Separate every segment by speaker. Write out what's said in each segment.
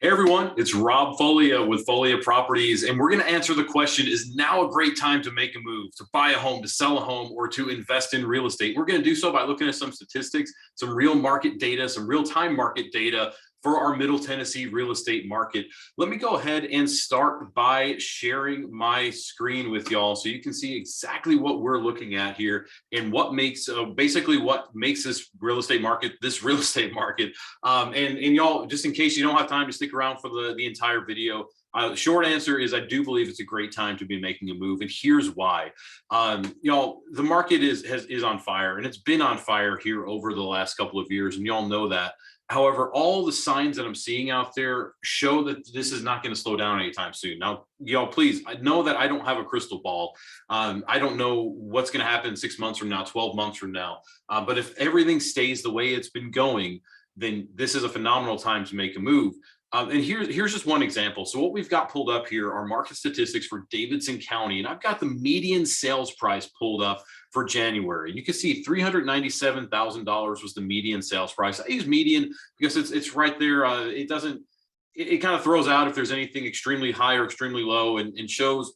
Speaker 1: Hey everyone, it's Rob Foglia with Foglia Properties, and we're going to answer the question, is now a great time to make a move, to buy a home, to sell a home, or to invest in real estate? We're going to do so by looking at some statistics, some real market data, some real-time market data for our Middle Tennessee real estate market. Let me go ahead and start by sharing my screen with y'all so you can see exactly what we're looking at here and what makes basically what makes this real estate market. And y'all, just in case you don't have time to stick around for the entire video, short answer is I do believe it's a great time to be making a move, and here's why. Y'all, the market is on fire, and it's been on fire here over the last couple of years, and y'all know that. However, all the signs that I'm seeing out there show that this is not going to slow down anytime soon. Now, y'all, please, I know that I don't have a crystal ball. I don't know what's going to happen 6 months from now, 12 months from now. But if everything stays the way it's been going, then this is a phenomenal time to make a move. And here's just one example. So what we've got pulled up here are market statistics for Davidson County, and I've got the median sales price pulled up for January. You can see $397,000 was the median sales price. I use median because it's right there. It kind of throws out if there's anything extremely high or extremely low, and shows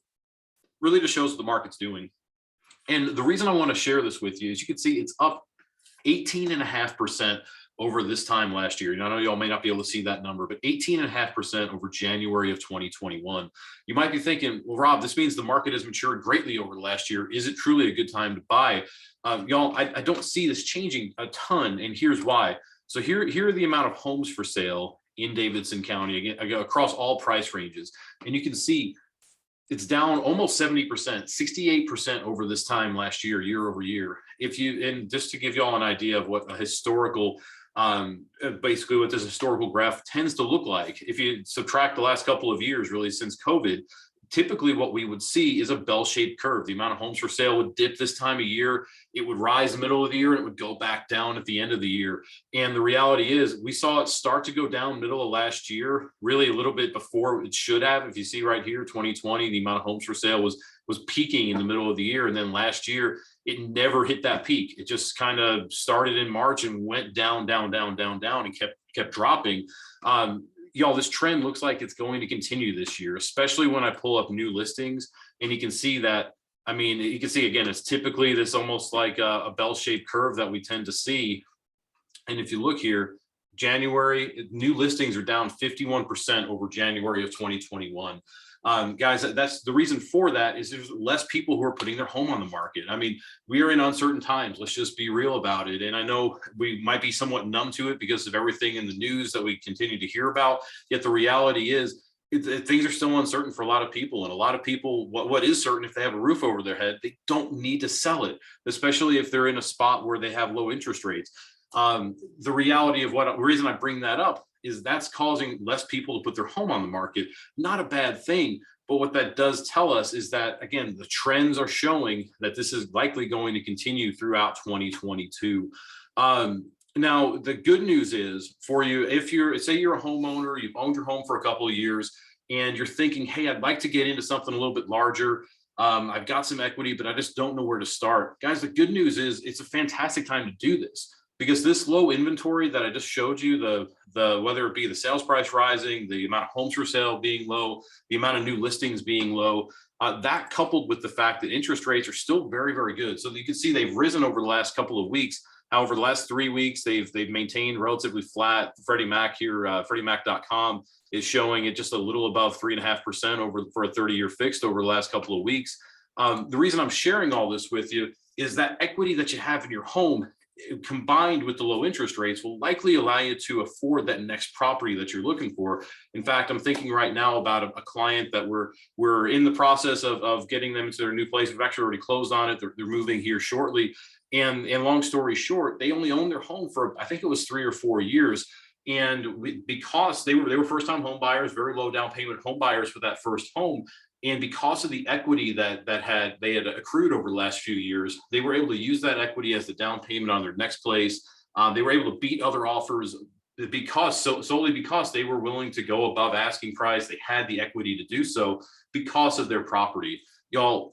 Speaker 1: really just shows what the market's doing. And the reason I want to share this with you is you can see it's up 18.5% over this time last year. And I know y'all may not be able to see that number, but 18.5% over January of 2021. You might be thinking, well, Rob, this means the market has matured greatly over the last year. Is it truly a good time to buy? Y'all, I don't see this changing a ton, and here's why. So here are the amount of homes for sale in Davidson County, again, across all price ranges. And you can see it's down almost 70%, 68% over this time last year, year over year. And just to give y'all an idea of what a historical, basically what this historical graph tends to look like, if you subtract the last couple of years, really since COVID, typically what we would see is a bell-shaped curve. The amount of homes for sale would dip this time of year, it would rise in the middle of the year, and it would go back down at the end of the year. And the reality is we saw it start to go down middle of last year, really a little bit before it should have. If you see right here, 2020, the amount of homes for sale was peaking in the middle of the year. And then last year, it never hit that peak. It just kind of started in March and went down, and kept dropping. Y'all, this trend looks like it's going to continue this year, especially when I pull up new listings, and you can see that. I mean, you can see again, it's typically this almost like a bell-shaped curve that we tend to see. And if you look here, January, new listings are down 51% over January of 2021. Guys, that's the reason for that is there's less people who are putting their home on the market. I mean, we are in uncertain times. Let's just be real about it. And I know we might be somewhat numb to it because of everything in the news that we continue to hear about. Yet the reality is things are still uncertain for a lot of people. And a lot of people, what is certain, if they have a roof over their head, they don't need to sell it, especially if they're in a spot where they have low interest rates. The reality of the reason I bring that up is that's causing less people to put their home on the market. Not a bad thing, but what that does tell us is that, again, the trends are showing that this is likely going to continue throughout 2022. Now, the good news is for you, if say you're a homeowner, you've owned your home for a couple of years, and you're thinking, hey, I'd like to get into something a little bit larger. I've got some equity, but I just don't know where to start. Guys, the good news is it's a fantastic time to do this. Because this low inventory that I just showed you, the whether it be the sales price rising, the amount of homes for sale being low, the amount of new listings being low, that coupled with the fact that interest rates are still very, very good. So you can see they've risen over the last couple of weeks. However, the last 3 weeks, they've maintained relatively flat. Freddie Mac here, FreddieMac.com is showing it just a little above 3.5% for a 30-year fixed over the last couple of weeks. The reason I'm sharing all this with you is that equity that you have in your home, combined with the low interest rates, will likely allow you to afford that next property that you're looking for. In fact, I'm thinking right now about a client that we're in the process of getting them into their new place. We've actually already closed on it. They're moving here shortly. And long story short, they only owned their home for, I think it was 3 or 4 years. And because they were first-time home buyers, very low down payment home buyers for that first home. And because of the equity that they had accrued over the last few years, they were able to use that equity as the down payment on their next place. They were able to beat other offers solely because they were willing to go above asking price. They had the equity to do so because of their property. Y'all,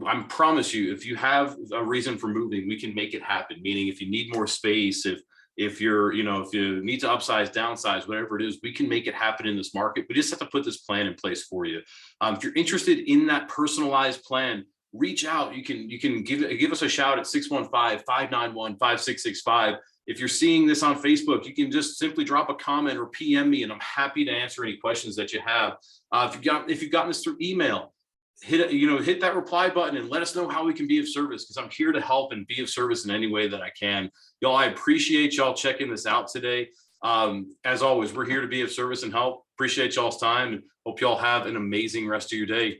Speaker 1: I promise you, if you have a reason for moving, we can make it happen. Meaning if you need more space, if If you're, if you need to upsize, downsize, whatever it is, we can make it happen in this market. We just have to put this plan in place for you. If you're interested in that personalized plan, reach out. You can give us a shout at 615-591-5665. If you're seeing this on Facebook, you can just simply drop a comment or PM me, and I'm happy to answer any questions that you have. If you've gotten this through email, hit that reply button and let us know how we can be of service, because I'm here to help and be of service in any way that I can. Y'all, I appreciate y'all checking this out today. As always, we're here to be of service and help. Appreciate y'all's time, and hope y'all have an amazing rest of your day.